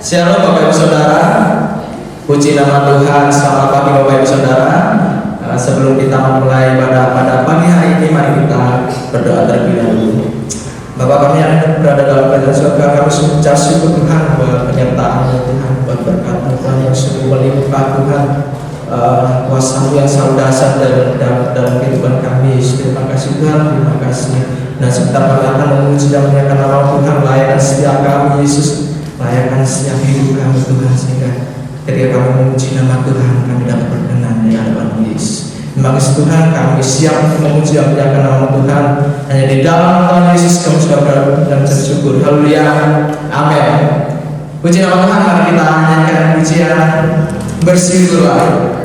Shalom Bapak Ibu Saudara, puji nama Tuhan. Selamat pagi Bapak Ibu Saudara. Sebelum kita memulai pada pagi hari ini, mari kita berdoa terlebih dahulu. Bapak kami yang berada dalam kerajaan surga, kami mengucap syukur Tuhan buat penyertaan-Nya Tuhan, buat berkat Tuhan yang sungguh melimpah Tuhan, kuasa-Mu yang selalu dahsyat dalam kehidupan kami. Terima kasih Tuhan, terima kasih. Dan sebentar kami akan memuji dan menyatakan nama Tuhan, layakan setiap kami Yesus, layakan setiap hidup kami Tuhan, sehingga ketika kami memuji nama Tuhan, kami dapat berkenan di hadapan Yesus. Terima kasih Tuhan, kami siap untuk memuji dan menyatakan nama Tuhan. Hanya di dalam Tuhan Yesus kami sudah berada dan bersyukur. Haleluya, amin. Puji nama Tuhan, mari kita nyanyikan pujian bersyukurlah.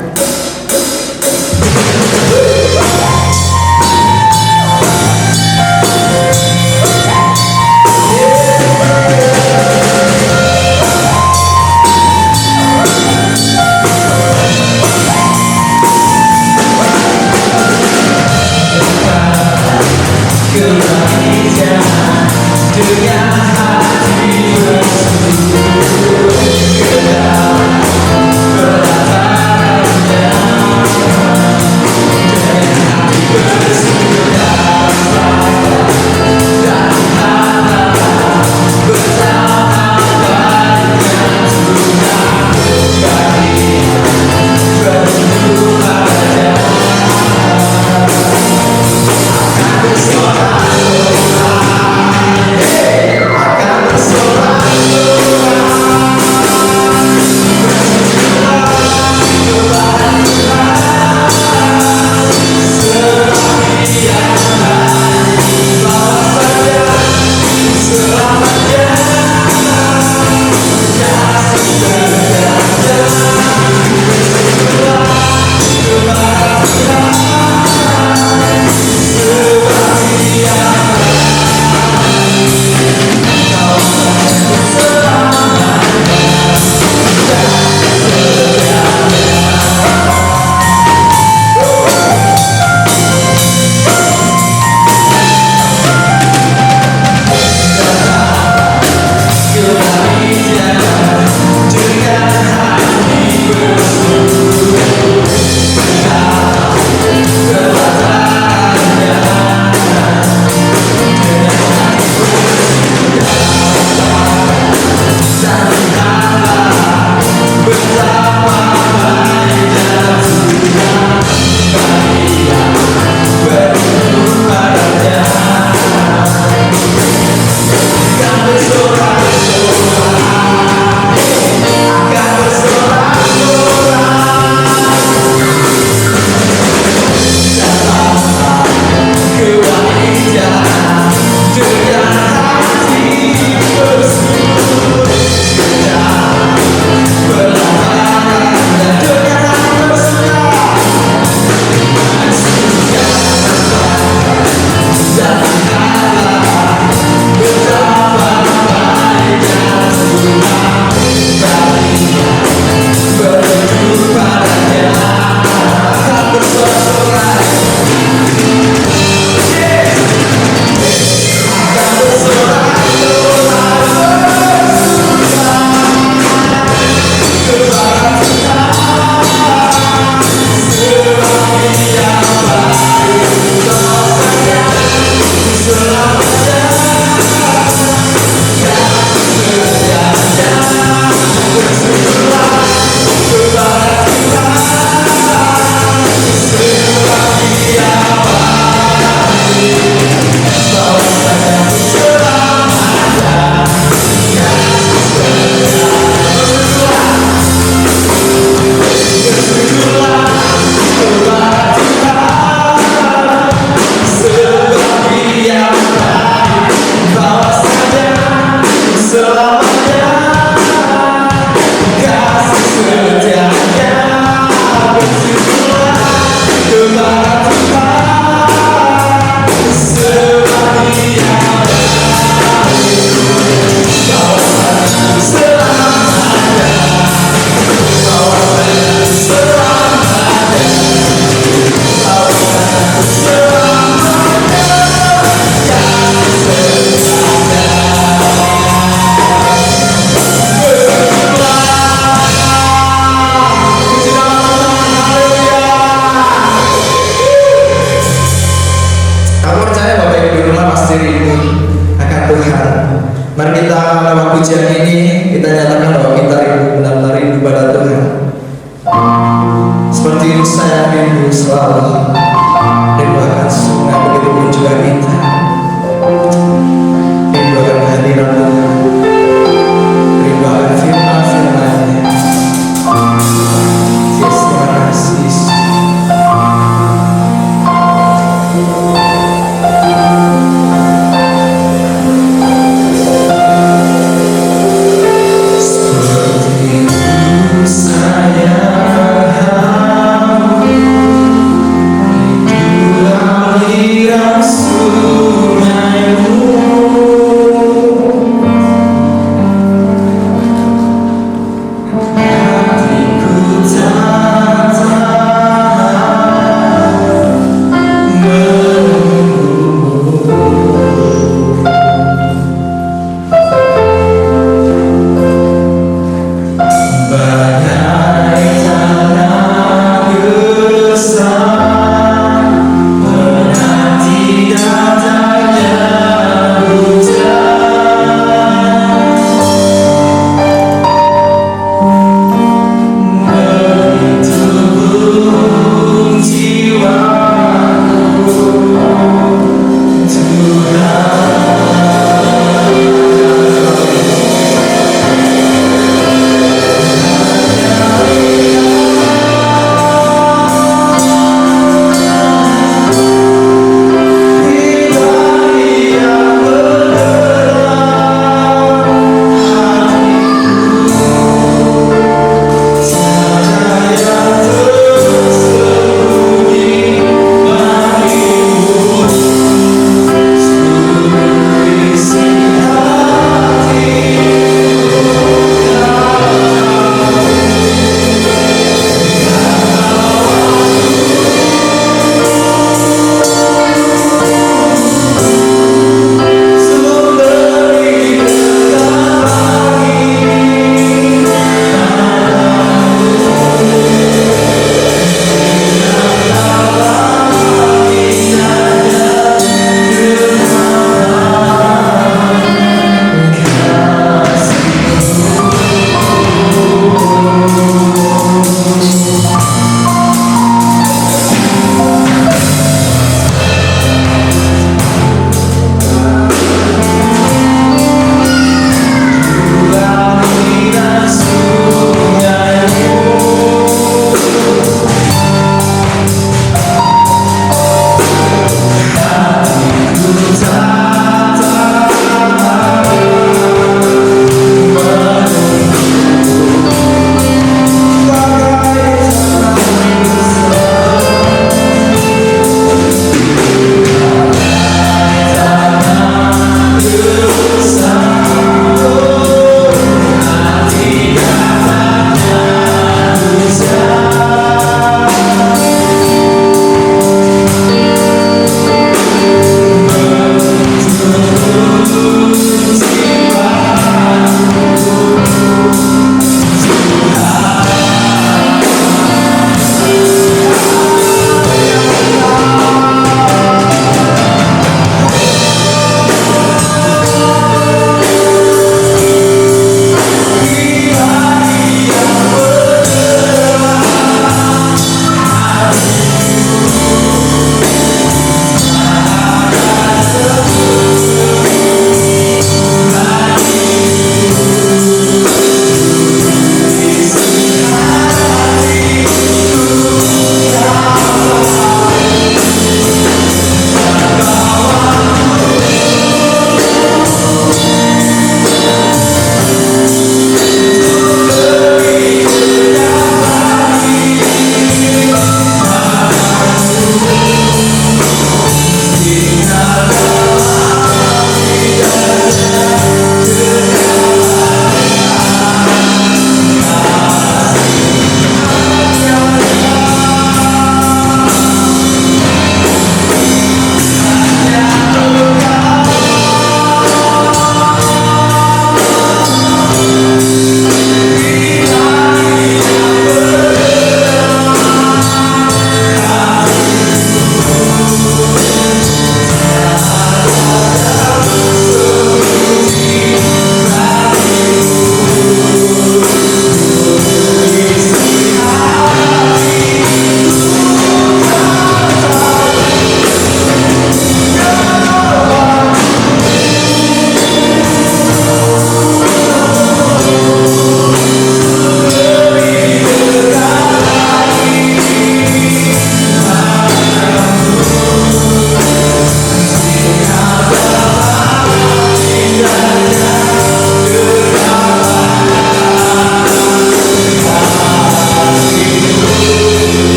Dengan hati bersyukur, menyatakan bahwa kita benar-benar rindu pada Tuhan. Seperti saya rindu selalu rindu akan sungai, begitu pun juga kita rindu akan kehadiran Tuhan, rindu akan firman-firman-Nya. Yes, terima kasih. Seperti itu saya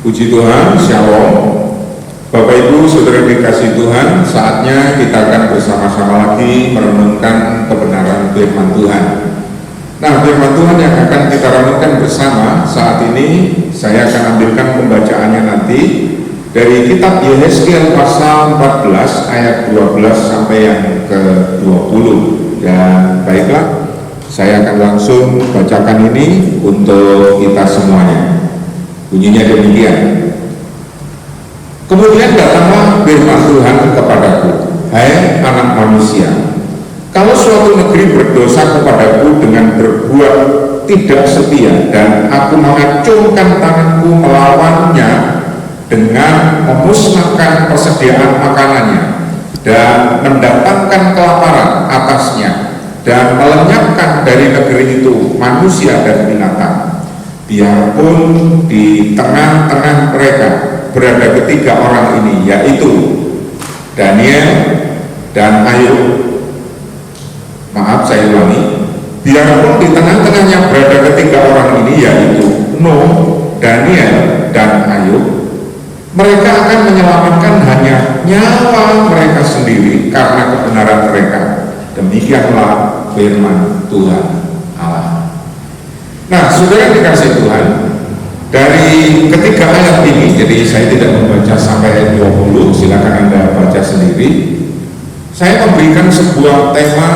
Puji Tuhan, Shalom. Bapak Ibu Saudara dikasih Tuhan, saatnya kita akan bersama-sama lagi merenungkan kebenaran firman Tuhan. Nah, firman Tuhan yang akan kita renungkan bersama saat ini, saya akan ambilkan pembacaannya nanti dari kitab Yehezkiel pasal 14 ayat 12 sampai yang ke-20. Dan baiklah, saya akan langsung bacakan ini untuk kita semuanya. Bunyinya demikian. Kemudian datanglah firman Tuhan kepadaku, hai anak manusia, kalau suatu negeri berdosa kepadaku dengan berbuat tidak setia, dan aku mengacungkan tanganku melawannya dengan memusnahkan persediaan makanannya dan mendatangkan kelaparan atasnya dan melenyapkan dari negeri itu manusia dan binatang, biarpun di tengah-tengah mereka berada ketiga orang ini, yaitu Daniel dan Ayub. Maaf, saya ulangi. Biarpun di tengah-tengahnya berada ketiga orang ini, yaitu Nuh, Daniel, dan Ayub, mereka akan menyelamatkan hanya nyawa mereka sendiri karena kebenaran mereka. Demikianlah firman Tuhan Allah. Nah, saudara dikasih Tuhan, dari ketiga ayat ini, jadi saya tidak membaca sampai ayat 20, silakan Anda baca sendiri. Saya memberikan sebuah tema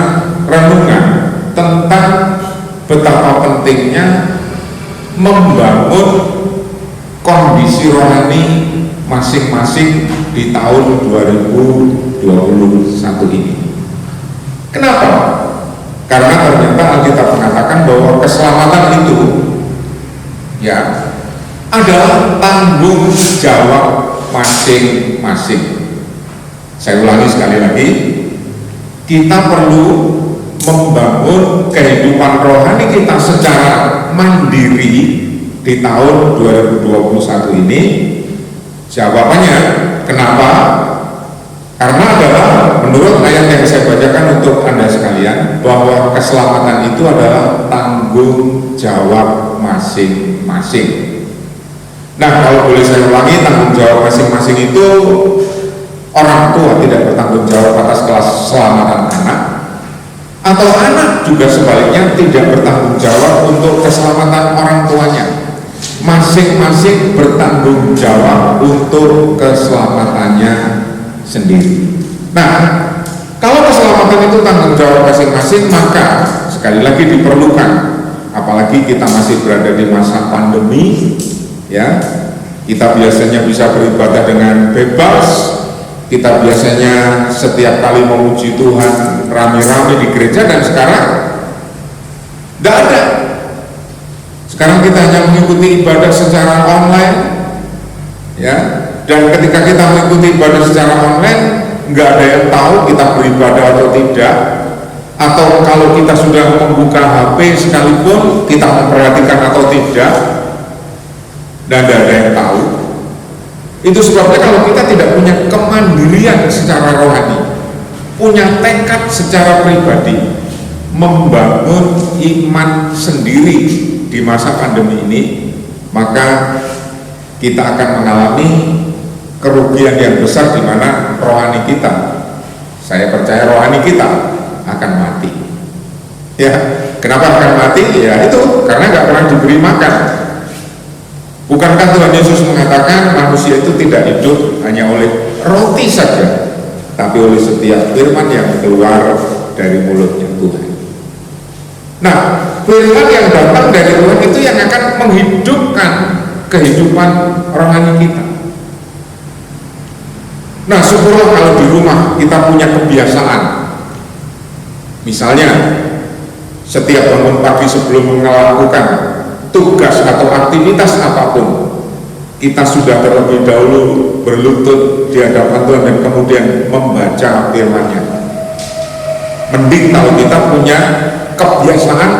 renungan tentang betapa pentingnya membangun kondisi rohani masing-masing di tahun 2021 ini. Kenapa? Karena ternyata Alkitab mengatakan bahwa keselamatan itu ya adalah tanggung jawab masing-masing. Saya ulangi sekali lagi, kita perlu membangun kehidupan rohani kita secara mandiri di tahun 2021 ini. Jawabannya, kenapa? Karena adalah menurut ayat yang saya bacakan untuk Anda sekalian, bahwa keselamatan itu adalah tanggung jawab masing-masing. Nah, kalau boleh saya ulangi, tanggung jawab masing-masing itu, orang tua tidak bertanggung jawab atas keselamatan anak, atau anak juga sebaliknya tidak bertanggung jawab untuk keselamatan orang tuanya. Masing-masing bertanggung jawab untuk keselamatannya sendiri. Nah, kalau keselamatan itu tanggung jawab masing-masing, maka sekali lagi diperlukan, apalagi kita masih berada di masa pandemi, ya, kita biasanya bisa beribadah dengan bebas, kita biasanya setiap kali memuji Tuhan rame-rame di gereja, dan sekarang tidak ada. Sekarang kita hanya mengikuti ibadah secara online, ya. Dan ketika kita mengikuti ibadah secara online, nggak ada yang tahu kita beribadah atau tidak. Atau kalau kita sudah membuka HP sekalipun, kita memperhatikan atau tidak, dan tidak ada yang tahu. Itu sebabnya kalau kita tidak punya kemandirian secara rohani, punya tekad secara pribadi, membangun iman sendiri di masa pandemi ini, maka kita akan mengalami kerugian yang besar di mana rohani kita, saya percaya rohani kita akan mati. Ya, kenapa akan mati? Ya itu karena nggak pernah diberi makan. Bukankah Tuhan Yesus mengatakan manusia itu tidak hidup hanya oleh roti saja, tapi oleh setiap firman yang keluar dari mulutnya Tuhan. Nah, firman yang datang dari Tuhan itu yang akan menghidupkan kehidupan rohani kita. Nah, syukurlah kalau di rumah kita punya kebiasaan, misalnya setiap bangun pagi sebelum melakukan tugas atau aktivitas apapun, kita sudah terlebih dahulu berlutut di hadapan Tuhan dan kemudian membaca firman-Nya. Mending kalau kita punya kebiasaan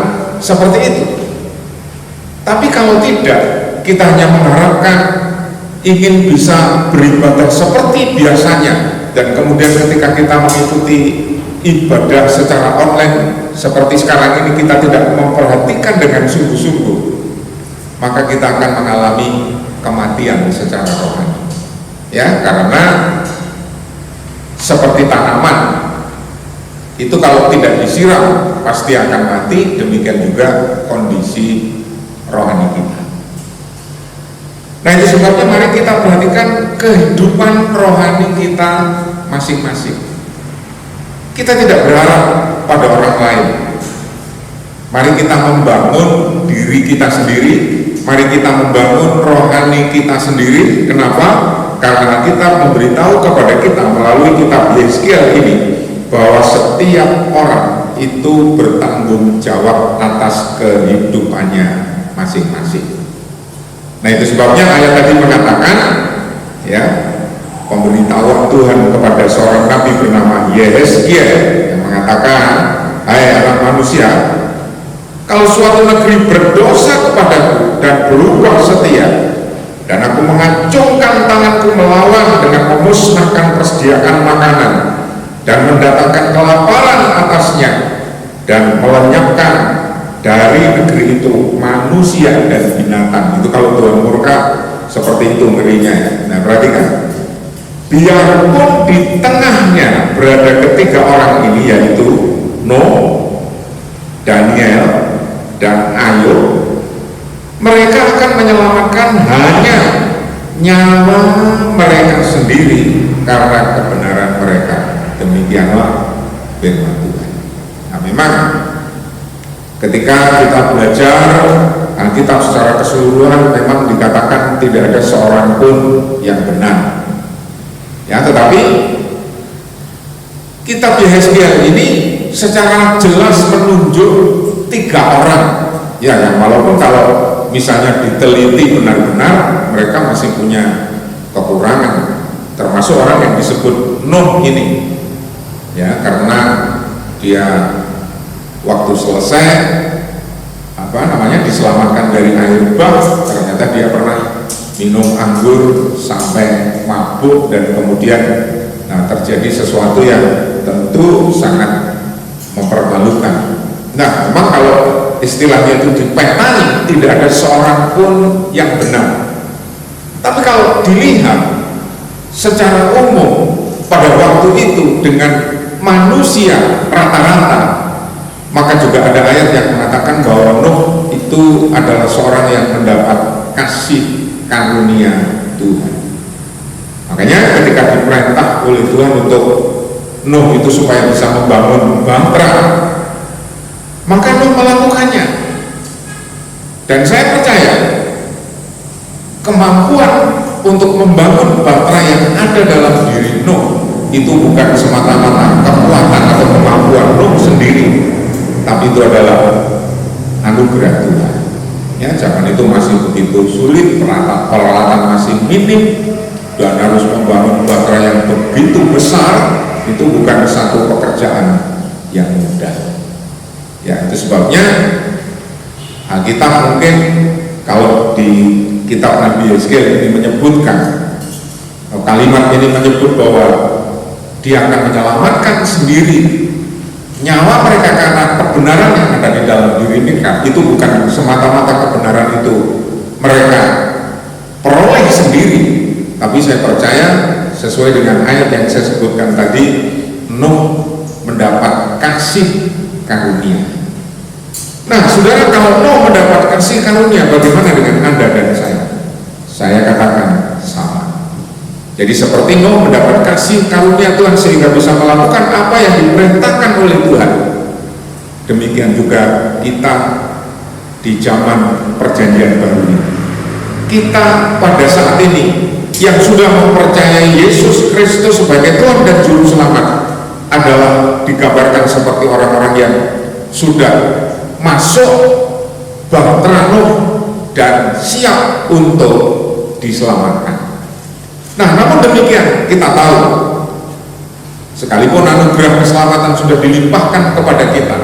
seperti itu. Tapi kalau tidak, kita hanya mengharapkan ingin bisa beribadah seperti biasanya, dan kemudian ketika kita mengikuti ibadah secara online seperti sekarang ini kita tidak memperhatikan dengan sungguh-sungguh, maka kita akan mengalami kematian secara rohani. Ya, karena seperti tanaman itu kalau tidak disiram pasti akan mati, demikian juga kondisi rohani kita. Nah, itu sebabnya mari kita perhatikan kehidupan rohani kita masing-masing. Kita tidak berharap pada orang lain. Mari kita membangun diri kita sendiri, mari kita membangun rohani kita sendiri. Kenapa? Karena kita memberitahu kepada kita melalui kitab Yeskiel ini bahwa setiap orang itu bertanggung jawab atas kehidupannya masing-masing. Nah, itu sebabnya ayat tadi mengatakan, ya, pemberitahuan Tuhan kepada seorang nabi bernama Yeskiel yang mengatakan, hai anak manusia, kalau suatu negeri berdosa kepadaku dan berubah setia, dan aku mengacungkan tanganku melawan dengan memusnahkan persediaan makanan dan mendatangkan kelaparan atasnya dan melenyapkan dari negeri itu manusia dan binatang. Itu kalau Tuhan murka seperti itu ngerinya. Nah, perhatikan, biarpun di tengahnya berada ketiga orang ini, yaitu Nuh, Daniel, dan Ayub, mereka akan menyelamatkan hanya nyawa mereka sendiri karena kebenaran mereka. Demikianlah firman Tuhan. Nah, memang ketika kita belajar Alkitab secara keseluruhan, memang dikatakan tidak ada seorang pun yang benar. Ya, tetapi kitab Yeskiel ini secara jelas menunjuk tiga orang. Ya, yang walaupun kalau misalnya diteliti benar-benar, mereka masih punya kekurangan. Termasuk orang yang disebut Nuh ini. Ya, karena dia waktu selesai diselamatkan dari air bah, ternyata dia pernah minum anggur sampai mabuk dan kemudian terjadi sesuatu yang tentu sangat mempermalukan. Nah, memang kalau istilahnya itu dipetani, tidak ada seorang pun yang benar. Tapi kalau dilihat secara umum pada waktu itu dengan manusia rata-rata, maka juga ada ayat yang mengatakan bahwa Nuh itu adalah seorang yang mendapat kasih karunia Tuhan. Makanya ketika diperintah oleh Tuhan untuk Nuh itu supaya bisa membangun bahtera, maka Nuh melakukannya. Dan saya percaya kemampuan untuk membangun bahtera yang ada dalam diri Nuh itu bukan semata-mata kekuatan atau kemampuan Nuh sendiri, tapi itu adalah anugerah Tuhan. Ya, zaman itu masih begitu sulit, peralatan masih minim, dan harus membangun bahtera yang begitu besar itu bukan satu pekerjaan yang mudah. Ya, itu sebabnya Alkitab mungkin kalau di kitab Nabi Yeskiel ini menyebutkan, kalimat ini menyebut bahwa dia akan menyelamatkan sendiri nyawa mereka karena kebenaran yang ada di dalam diri mereka. Itu bukan semata-mata kebenaran itu mereka peroleh sendiri, tapi saya percaya sesuai dengan ayat yang saya sebutkan tadi, Nuh mendapat kasih karunia. Nah, saudara, kalau Nuh mendapat kasih karunia, bagaimana dengan Anda dan saya? Saya katakan sama. Jadi seperti Nuh mendapat kasih karunia Tuhan sehingga bisa melakukan apa yang diperintahkan oleh Tuhan, demikian juga kita di zaman perjanjian baru ini. Kita pada saat ini yang sudah mempercayai Yesus Kristus sebagai Tuhan dan Juru Selamat adalah digambarkan seperti orang-orang yang sudah masuk bahtera Nuh dan siap untuk diselamatkan. Nah, namun demikian kita tahu, sekalipun anugerah keselamatan sudah dilimpahkan kepada kita,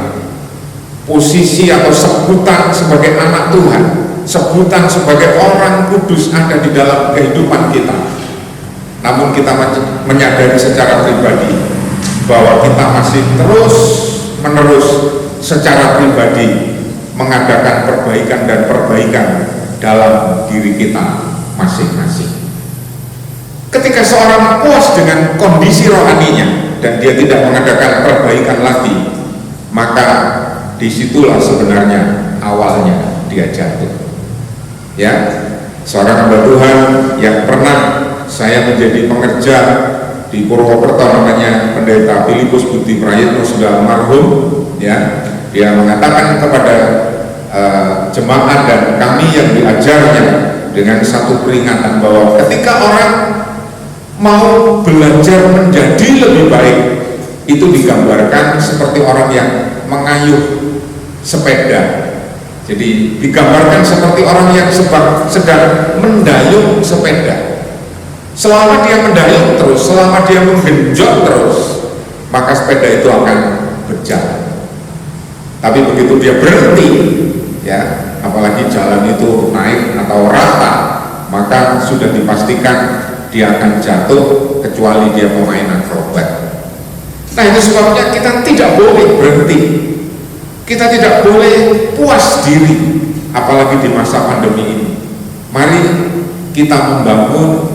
posisi atau sebutan sebagai anak Tuhan, sebutan sebagai orang kudus ada di dalam kehidupan kita. Namun kita menyadari secara pribadi bahwa kita masih terus menerus secara pribadi mengadakan perbaikan dan perbaikan dalam diri kita masing-masing. Ketika seorang puas dengan kondisi rohaninya dan dia tidak mengadakan perbaikan lagi, maka disitulah sebenarnya awalnya dia jatuh. Ya, seorang hamba Tuhan yang pernah saya menjadi pengerja di Purwokerto, namanya Pendeta Filipus Budi Prayitno, sudah almarhum. Ya, dia mengatakan kepada jemaat dan kami yang diajarnya dengan satu peringatan bahwa ketika orang mau belajar menjadi lebih baik, itu digambarkan seperti orang yang mengayuh sepeda. Jadi digambarkan seperti orang yang sedang mendayung sepeda. Selama dia mendayung terus, selama dia menggenjot terus, maka sepeda itu akan berjalan. Tapi begitu dia berhenti, ya, apalagi jalan itu naik atau rata, maka sudah dipastikan dia akan jatuh kecuali dia pemain akrobat. Nah, itu sebabnya kita tidak boleh berhenti. Kita tidak boleh puas diri, apalagi di masa pandemi ini. Mari kita membangun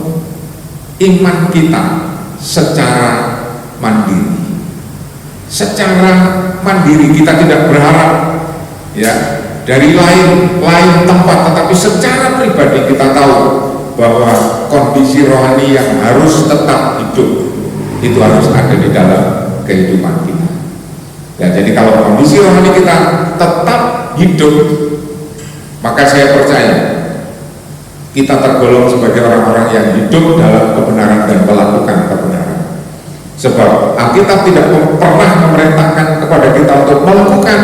iman kita secara mandiri. Secara mandiri, kita tidak berharap ya dari lain tempat, tetapi secara pribadi kita tahu bahwa kondisi rohani yang harus tetap hidup itu harus ada di dalam kehidupan kita. Ya, jadi kalau kondisi rohani kita tetap hidup, maka saya percaya kita tergolong sebagai orang-orang yang hidup dalam kebenaran dan melakukan kebenaran. Sebab Alkitab tidak pernah memerintahkan kepada kita untuk melakukan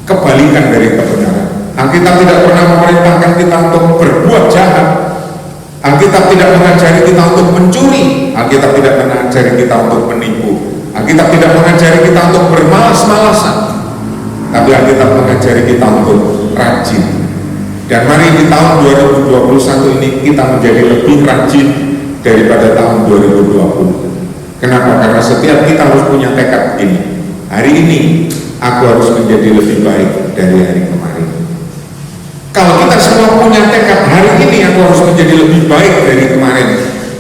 kebalikan dari kebenaran. Alkitab tidak pernah memerintahkan kita untuk berbuat jahat. Alkitab tidak mengajari kita untuk mencuri. Alkitab tidak mengajari kita untuk menipu. Alkitab tidak mengajari kita untuk bermalas-malasan, tapi Alkitab mengajari kita untuk rajin. Dan mari di tahun 2021 ini kita menjadi lebih rajin daripada tahun 2020. Kenapa? Karena setiap kita harus punya tekad ini. Hari ini aku harus menjadi lebih baik dari hari kemarin. Kalau kita semua punya tekad, hari ini aku harus menjadi lebih baik dari kemarin,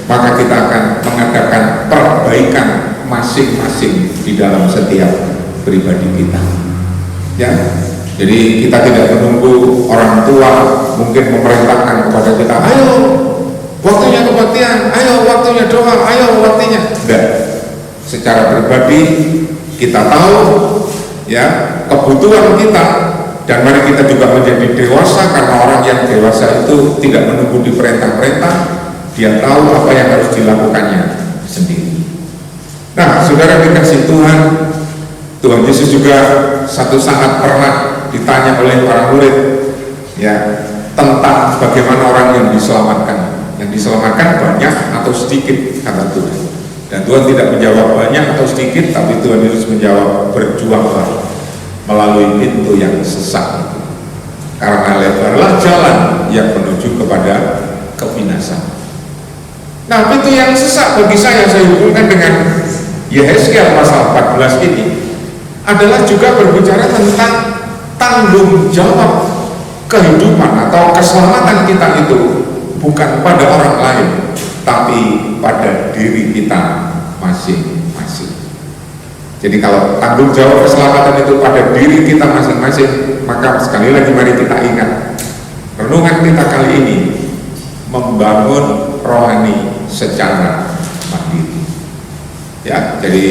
maka kita akan mengadakan perbaikan masing-masing di dalam setiap pribadi kita. Ya, jadi kita tidak menunggu orang tua mungkin memerintahkan kepada kita, ayo waktunya kebaktian, ayo waktunya doa, ayo waktunya. Enggak. Secara pribadi kita tahu ya kebutuhan kita, dan mari kita juga menjadi dewasa, karena orang yang dewasa itu tidak menunggu diperintah-perintah, dia tahu apa yang harus dilakukannya sendiri. Nah, saudara dikasih Tuhan, Tuhan Yesus juga satu saat pernah ditanya oleh para murid ya tentang bagaimana orang yang diselamatkan. Yang diselamatkan banyak atau sedikit, kata Tuhan. Dan Tuhan tidak menjawab banyak atau sedikit, tapi Tuhan Yesus menjawab, berjuanglah melalui pintu yang sesak, karena lebarlah jalan yang menuju kepada kebinasan. Nah, pintu yang sesak bagi saya hubungkan dengan Yehezkiel pasal 14 ini adalah juga berbicara tentang tanggung jawab kehidupan atau keselamatan kita itu bukan pada orang lain, tapi pada diri kita masing-masing. Jadi kalau tanggung jawab keselamatan itu pada diri kita masing-masing, maka sekali lagi mari kita ingat, renungan kita kali ini membangun rohani secara mandiri. Ya, jadi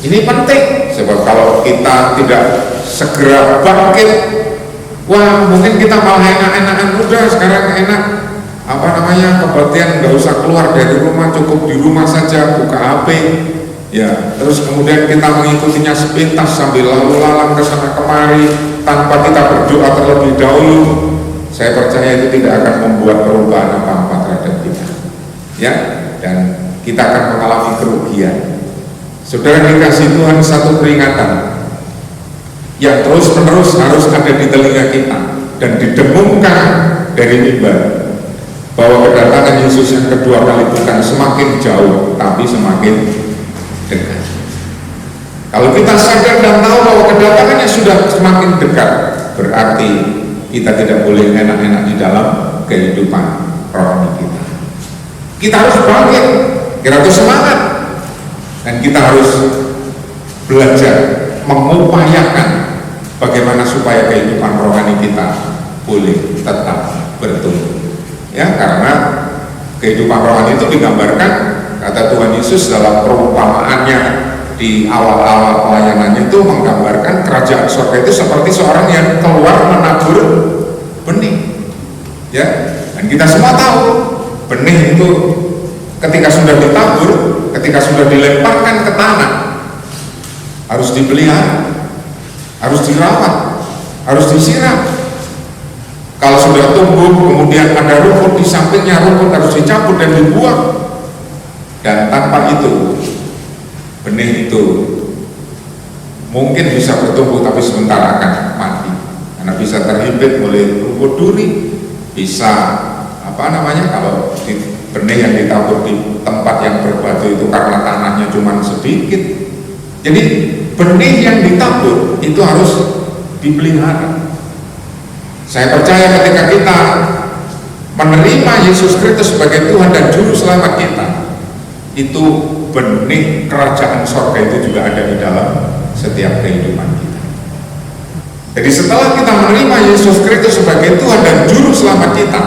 ini penting, sebab kalau kita tidak segera bangkit, wah mungkin kita malah enak-enakan, udah sekarang enak kebaktian, nggak usah keluar dari rumah, cukup di rumah saja, buka HP, ya, terus kemudian kita mengikutinya sepintas sambil lalu lalang ke sana kemari tanpa kita berdoa terlebih dahulu. Saya percaya itu tidak akan membuat perubahan apa-apa terhadap kita, ya, dan kita akan mengalami kerugian. Saudara dikasih Tuhan, satu peringatan yang terus-menerus harus ada di telinga kita dan didengungkan dari mimbar, bahwa kedatangan Yesus yang kedua kali bukan semakin jauh, tapi semakin dekat. Kalau kita sadar dan tahu bahwa kedatangannya sudah semakin dekat, berarti kita tidak boleh enak-enak di dalam kehidupan rohani kita. Kita harus bangkit, kita harus semangat, dan kita harus belajar mengupayakan bagaimana supaya kehidupan rohani kita boleh tetap bertumbuh. Ya, karena kehidupan rohani itu digambarkan, kata Tuhan Yesus dalam perumpamaannya di awal-awal pelayanannya, itu menggambarkan kerajaan surga itu seperti seorang yang keluar menabur benih. Ya, dan kita semua tahu benih itu ketika sudah ditabur, ketika sudah dilemparkan ke tanah, harus dipelihara, harus dirawat, harus disiram. Kalau sudah tumbuh, kemudian ada rumput di sampingnya, rumput harus dicabut dan dibuang. Dan tanpa itu, benih itu mungkin bisa bertumbuh, tapi sebentar akan mati, karena bisa terhimpit oleh rumput duri, bisa kalau benih yang ditabur di tempat yang berbatu itu karena tanahnya cuma sedikit. Jadi benih yang ditabur itu harus dipelihara. Saya percaya ketika kita menerima Yesus Kristus sebagai Tuhan dan Juru Selamat kita, itu benih kerajaan sorga itu juga ada di dalam setiap kehidupan kita. Jadi setelah kita menerima Yesus Kristus sebagai Tuhan dan Juru Selamat kita,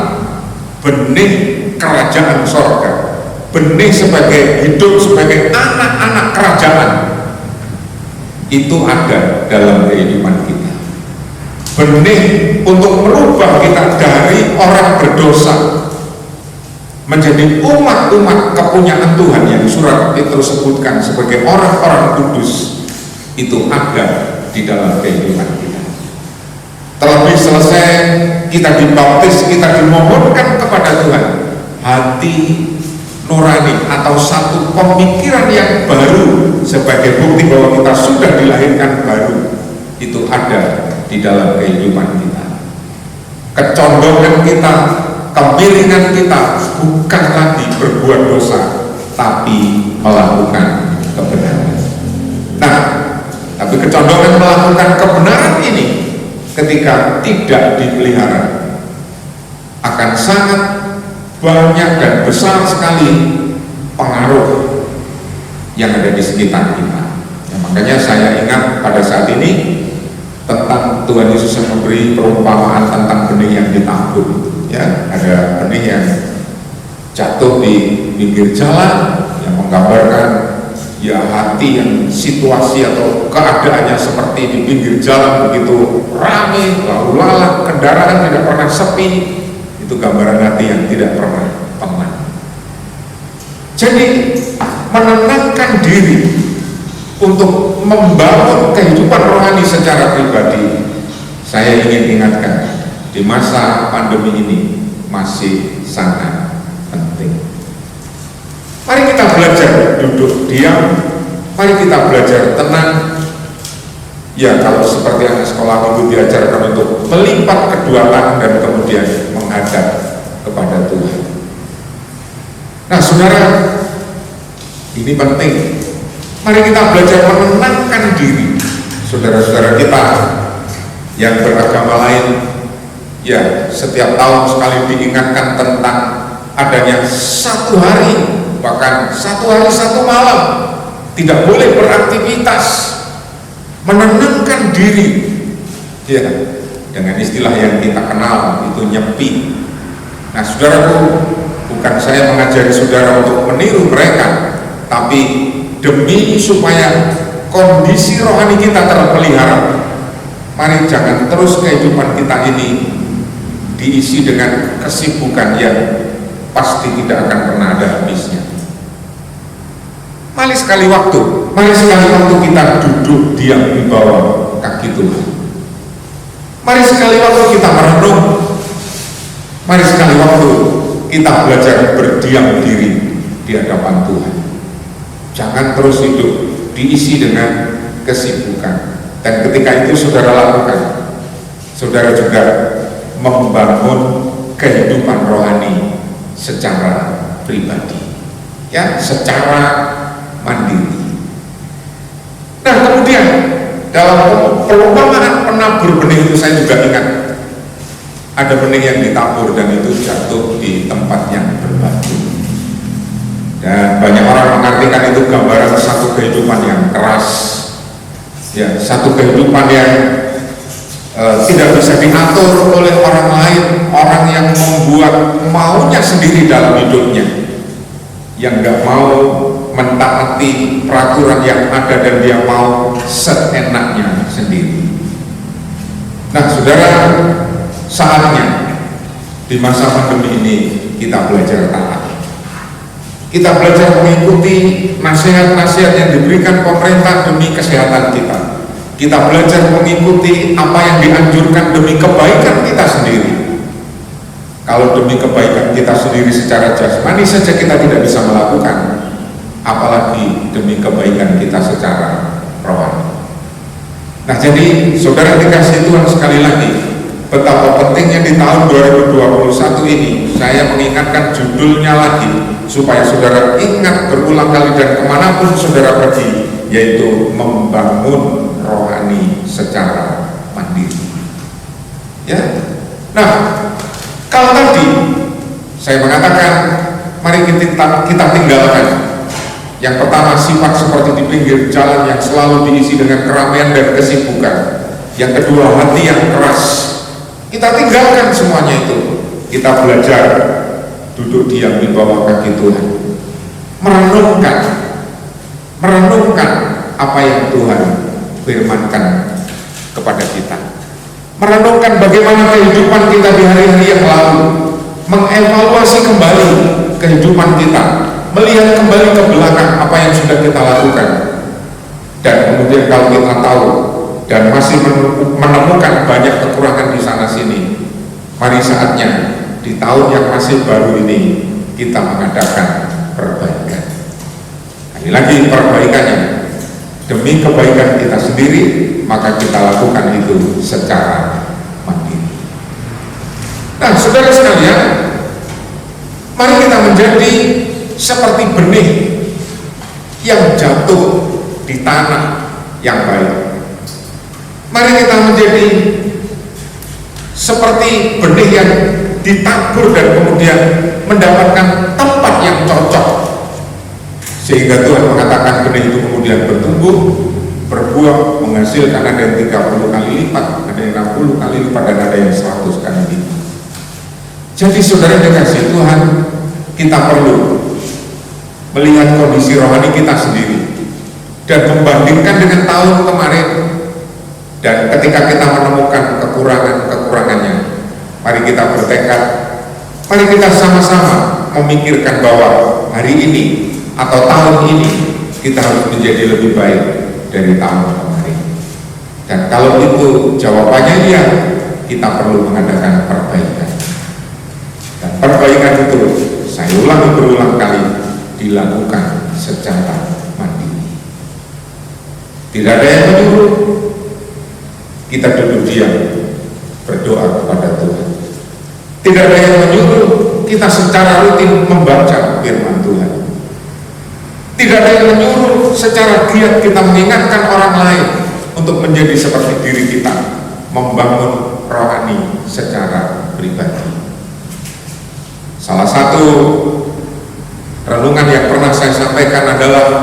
benih kerajaan sorga, benih sebagai hidup sebagai anak-anak kerajaan, itu ada dalam kehidupan kita. Benih untuk merubah kita dari orang berdosa menjadi umat-umat kepunyaan Tuhan yang surat Petrus sebutkan sebagai orang-orang kudus, itu ada di dalam kehidupan kita. Terlebih selesai kita dibaptis, kita dimohonkan kepada Tuhan hati nurani atau satu pemikiran yang baru sebagai bukti bahwa kita sudah dilahirkan baru, itu ada di dalam kehidupan kita. Kecondongan kita, kemiringan kita bukan lagi berbuat dosa, tapi melakukan kebenaran. Nah, tapi kecondongan melakukan kebenaran ini ketika tidak dipelihara akan sangat banyak dan besar sekali pengaruh yang ada di sekitar kita. Ya, makanya saya ingat pada saat ini tentang Tuhan Yesus yang memberi perumpamaan tentang benih yang ditabur. Ya, ada benih yang jatuh di pinggir jalan yang menggambarkan ya hati yang situasi atau keadaannya seperti di pinggir jalan begitu ramai, lalu lalang, kendaraan tidak pernah sepi. Itu gambaran hati yang tidak pernah tenang. Jadi menenangkan diri untuk membangun kehidupan rohani secara pribadi, saya ingin ingatkan di masa pandemi ini masih sangat penting. Mari kita belajar duduk diam, mari kita belajar tenang. Ya, kalau seperti anak sekolah minggu diajarkan untuk melipat kedua tangan dan kemudian menghadap kepada Tuhan. Nah, saudara, ini penting. Mari kita belajar menenangkan diri. Saudara-saudara kita yang beragama lain, ya setiap tahun sekali diingatkan tentang adanya satu hari, bahkan satu hari satu malam tidak boleh beraktivitas, menenangkan diri. Ya, dengan istilah yang kita kenal itu nyepi. Nah, saudaraku, bukan saya mengajari saudara untuk meniru mereka, tapi demi supaya kondisi rohani kita terpelihara, mari jangan terus kehidupan kita ini diisi dengan kesibukan yang pasti tidak akan pernah ada habisnya. Mari sekali waktu kita duduk diam di bawah kaki Tuhan. Mari sekali waktu kita merenung. Mari sekali waktu kita belajar berdiam diri di hadapan Tuhan. Jangan terus hidup diisi dengan kesibukan. Dan ketika itu saudara lakukan, saudara juga membangun kehidupan rohani secara pribadi, ya, secara mandiri. Nah, kemudian dalam perumpamaan penabur benih itu saya juga ingat ada benih yang ditabur dan itu jatuh di tempat yang berbatu. Dan banyak orang mengartikan itu gambaran satu kehidupan yang keras, ya, satu kehidupan yang tidak bisa diatur oleh orang lain, orang yang membuat maunya sendiri dalam hidupnya, yang nggak mau mentaati peraturan yang ada dan dia mau seenaknya sendiri. Nah, saudara, saatnya di masa pandemi ini kita belajar taat. Kita belajar mengikuti nasihat-nasihat yang diberikan pemerintah demi kesehatan kita. Kita belajar mengikuti apa yang dianjurkan demi kebaikan kita sendiri. Kalau demi kebaikan kita sendiri secara jasmani saja kita tidak bisa melakukan, apalagi demi kebaikan kita secara rohani. Nah, jadi saudara dikasih Tuhan, sekali lagi betapa pentingnya di tahun 2021 ini saya mengingatkan judulnya lagi supaya saudara ingat berulang kali dan kemanapun saudara pergi, yaitu membangun rohani secara mandiri. Ya, nah, kalau tadi saya mengatakan mari kita tinggalkan yang pertama, sifat seperti di pinggir jalan yang selalu diisi dengan keramaian dan kesibukan. Yang kedua, hati yang keras. Kita tinggalkan semuanya itu. Kita belajar duduk diam di bawah kaki Tuhan, merenungkan apa yang Tuhan firmankan kepada kita, merenungkan bagaimana kehidupan kita di hari-hari yang lalu, mengevaluasi kembali kehidupan kita, melihat kembali ke belakang apa yang sudah kita lakukan, dan kemudian kalau kita tahu dan masih menemukan banyak kekurangan di sana sini, mari saatnya di tahun yang masih baru ini kita mengadakan perbaikan. Lagi perbaikannya demi kebaikan kita sendiri, maka kita lakukan itu secara mandiri. Nah, saudara sekalian, mari kita menjadi seperti benih yang jatuh di tanah yang baik. Mari kita menjadi seperti benih yang ditabur dan kemudian mendapatkan tempat yang cocok, sehingga Tuhan mengatakan benih itu kemudian bertumbuh, berbuah, menghasilkan ada yang 30 kali lipat, ada yang 60 kali lipat, dan ada yang 100 kali lipat. Jadi saudara dikasih Tuhan, kita perlu melihat kondisi rohani kita sendiri dan membandingkan dengan tahun kemarin. Dan ketika kita menemukan kekurangannya, mari kita bertekad, mari kita sama-sama memikirkan bahwa hari ini atau tahun ini kita harus menjadi lebih baik dari tahun kemarin. Dan kalau itu jawabannya iya, kita perlu mengadakan perbaikan. Dan perbaikan itu, saya ulangi berulang kali, dilakukan secara mandiri. Tidak ada yang menyuruh, kita duduk diam berdoa kepada Tuhan. Tidak ada yang menyuruh, kita secara rutin membaca firman Tuhan. Tidak ada yang menyuruh, secara giat kita mengingatkan orang lain untuk menjadi seperti diri kita, membangun rohani secara pribadi. Salah satu renungan yang pernah saya sampaikan adalah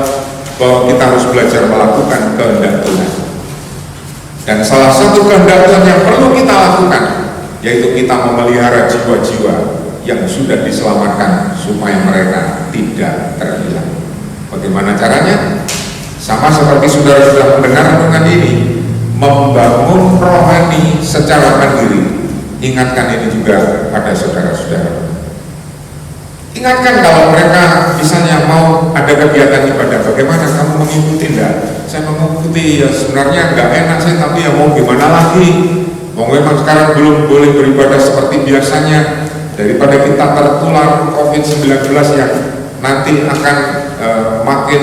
bahwa kita harus belajar melakukan kehendak Tuhan. Dan salah satu kehendak Tuhan yang perlu kita lakukan, yaitu kita memelihara jiwa-jiwa yang sudah diselamatkan supaya mereka tidak terhilang. Bagaimana caranya? Sama seperti saudara sudah mendengar renungan ini, membangun rohani secara mandiri. Ingatkan ini juga pada saudara-saudara. Ingatkan kalau mereka misalnya mau ada kegiatan ibadah, bagaimana kamu mengikuti? Enggak, saya mengikuti, ya sebenarnya enggak enak saya, tapi ya mau gimana lagi, mau memang sekarang belum boleh beribadah seperti biasanya, daripada kita tertular COVID-19 yang nanti akan makin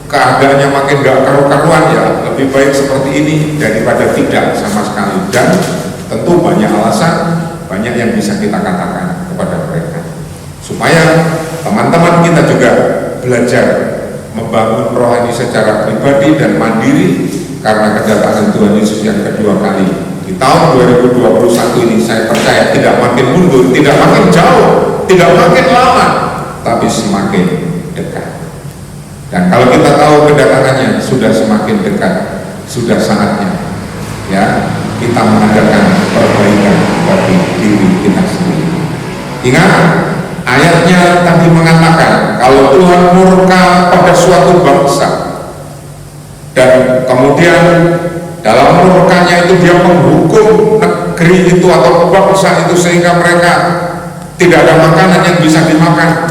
keadaannya makin gak karu-karuan, ya lebih baik seperti ini daripada tidak sama sekali. Dan tentu banyak alasan, banyak yang bisa kita katakan kepada mereka, supaya teman-teman kita juga belajar membangun rohani secara pribadi dan mandiri, karena kedatangan Tuhan Yesus yang kedua kali di tahun 2021 ini, saya percaya tidak makin lama, tapi semakin dekat. Dan kalau kita tahu kedatangannya sudah semakin dekat, sudah saatnya ya kita mengadakan perbaikan bagi diri kita sendiri. Ingat, ayatnya tadi mengatakan kalau Tuhan murka pada suatu bangsa dan kemudian dalam murkanya itu dia menghukum negeri itu atau bangsa itu sehingga mereka tidak ada makanan yang bisa dimakan,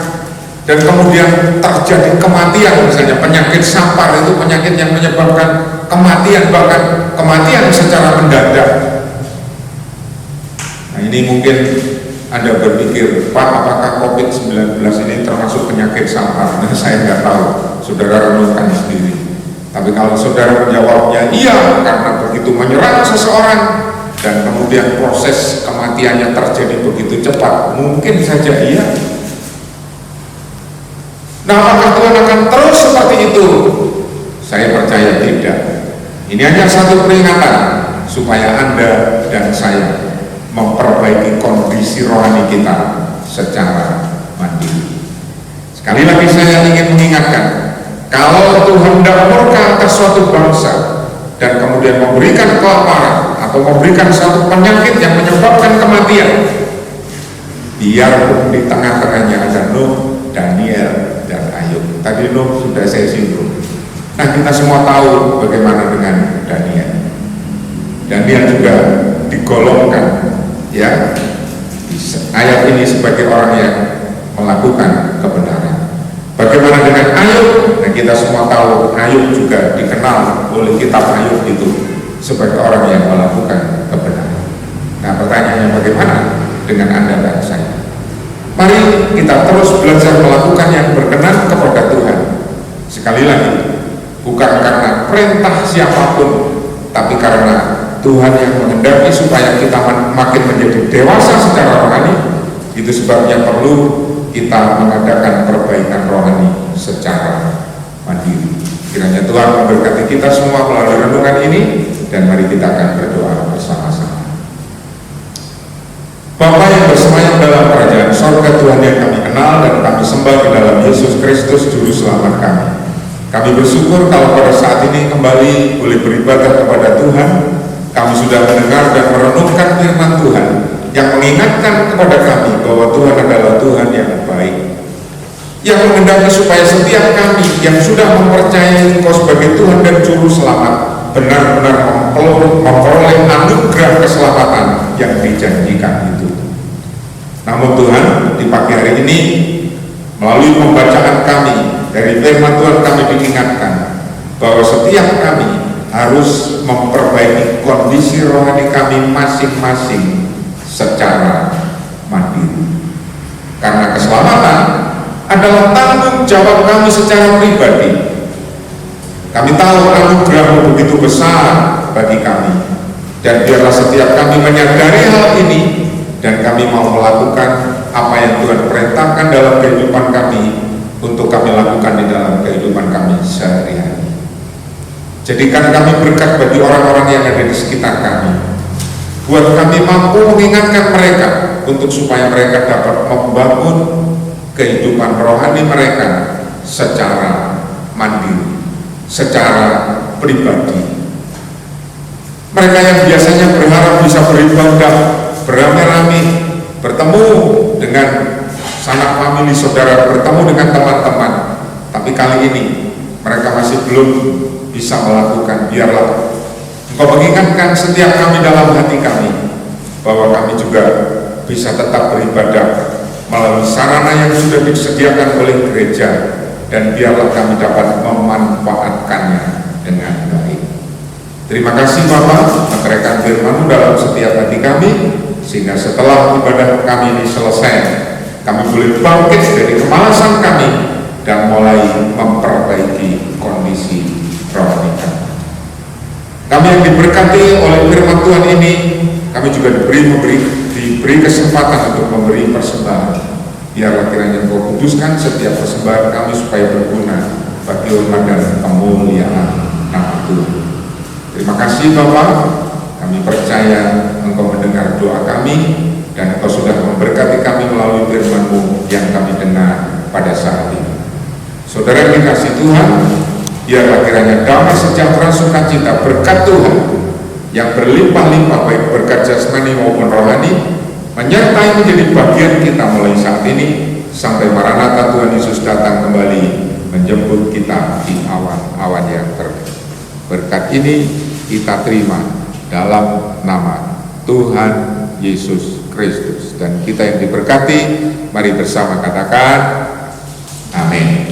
dan kemudian terjadi kematian, misalnya penyakit sampar itu penyakit yang menyebabkan kematian, bahkan kematian secara mendadak. Nah, ini mungkin Anda berpikir, Pak, apakah COVID-19 ini termasuk penyakit sampar? Nah, saya nggak tahu, saudara renungkan sendiri. Tapi kalau saudara menjawabnya iya, karena begitu menyerang seseorang dan kemudian proses kematiannya terjadi begitu cepat, mungkin saja iya. Nah, apakah Tuhan akan terus seperti itu? Saya percaya tidak. Ini hanya satu peringatan supaya Anda dan saya memperbaiki kondisi rohani kita secara mandiri. Sekali lagi saya ingin mengingatkan, kalau Tuhan hendak murka atas suatu bangsa dan kemudian memberikan kelaparan atau memberikan satu penyakit yang menyebabkan kematian, biarpun di tengah-tengahnya ada Nuh, Daniel, dan Ayub. Tadi Nuh sudah saya singgung. Nah, kita semua tahu bagaimana dengan Daniel. Daniel juga digolongkan ya ayat ini sebagai orang yang melakukan kebenaran. Bagaimana dengan Ayub? Nah, kita semua tahu Ayub juga dikenal oleh kitab Ayub itu sebagai orang yang melakukan kebenaran. Nah, pertanyaannya bagaimana dengan Anda dan saya? Mari kita terus belajar melakukan yang berkenan kepada Tuhan. Sekali lagi, bukan karena perintah siapapun, tapi karena Tuhan yang menghendaki supaya kita makin menjadi dewasa secara rohani. Itu sebabnya perlu kita mengadakan perbaikan rohani secara mandiri. Kiranya Tuhan memberkati kita semua melalui renungan ini, dan mari kita akan berdoa bersama-sama. Bapa yang bersemayam dalam kerajaan sorga, Tuhan yang kami kenal dan kami sembah di dalam Yesus Kristus Juru Selamat kami. Kami bersyukur kalau pada saat ini kembali boleh beribadah kepada Tuhan. Kami sudah mendengar dan merenungkan firman Tuhan yang mengingatkan kepada kami bahwa Tuhan adalah Tuhan yang baik, yang menghendaki supaya setiap kami yang sudah mempercayai Engkau sebagai Tuhan dan Juru Selamat benar-benar memperoleh anugerah keselamatan yang dijanjikan itu. Namun Tuhan, di pagi hari ini melalui pembacaan kami dari firman Tuhan, kami diingatkan bahwa setiap kami harus memperbaiki kondisi rohani kami masing-masing secara mandiri. Karena keselamatan adalah tanggung jawab kami secara pribadi. Kami tahu anugerah begitu besar bagi kami, dan biarlah setiap kami menyadari hal ini dan kami mau melakukan apa yang Tuhan perintahkan dalam kehidupan kami untuk kami lakukan di dalam kehidupan kami sehari-hari. Jadikan kami berkat bagi orang-orang yang ada di sekitar kami. Buat kami mampu mengingatkan mereka untuk supaya mereka dapat membangun kehidupan rohani mereka secara mandiri, secara pribadi. Mereka yang biasanya berharap bisa beribadah beramai-ramai, bertemu dengan sanak famili saudara, bertemu dengan teman-teman, tapi kali ini mereka masih belum bisa melakukan. Biarlah Engkau mengingatkan setiap kami dalam hati kami bahwa kami juga bisa tetap beribadah melalui sarana yang sudah disediakan oleh gereja, dan biarlah kami dapat memanfaatkannya dengan baik. Terima kasih Bapa, meteraikan firman-Mu dalam setiap hati kami, sehingga setelah ibadah kami ini selesai, kami boleh bangkit dari kemalasan kami dan mulai memperbaiki kondisi rohani kami. Kami yang diberkati oleh firman Tuhan ini, kami juga diberi kesempatan untuk memberi persembahan. Biarlah kiranya Engkau kuduskan setiap persembahan kami supaya berguna bagi hormat dan kemuliaan nama Tuhan. Terima kasih Bapa, kami percaya Engkau mendengar doa kami dan Engkau sudah memberkati kami melalui firman-Mu. yang kami dengar pada saat ini. Saudara yang dikasihi Tuhan, biarlah kiranya damai sejahtera sukacita berkat Tuhan yang berlimpah-limpah baik berkat jasmani maupun rohani menyertai menjadi bagian kita mulai saat ini sampai Maranatha Tuhan Yesus datang kembali menjemput kita di awan-awan yang terbit. Berkat ini kita terima dalam nama Tuhan Yesus Kristus, dan kita yang diberkati, mari bersama katakan amin.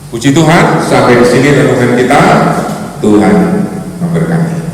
Puji Tuhan, sampai di sini renungan kita. Tuhan memberkati.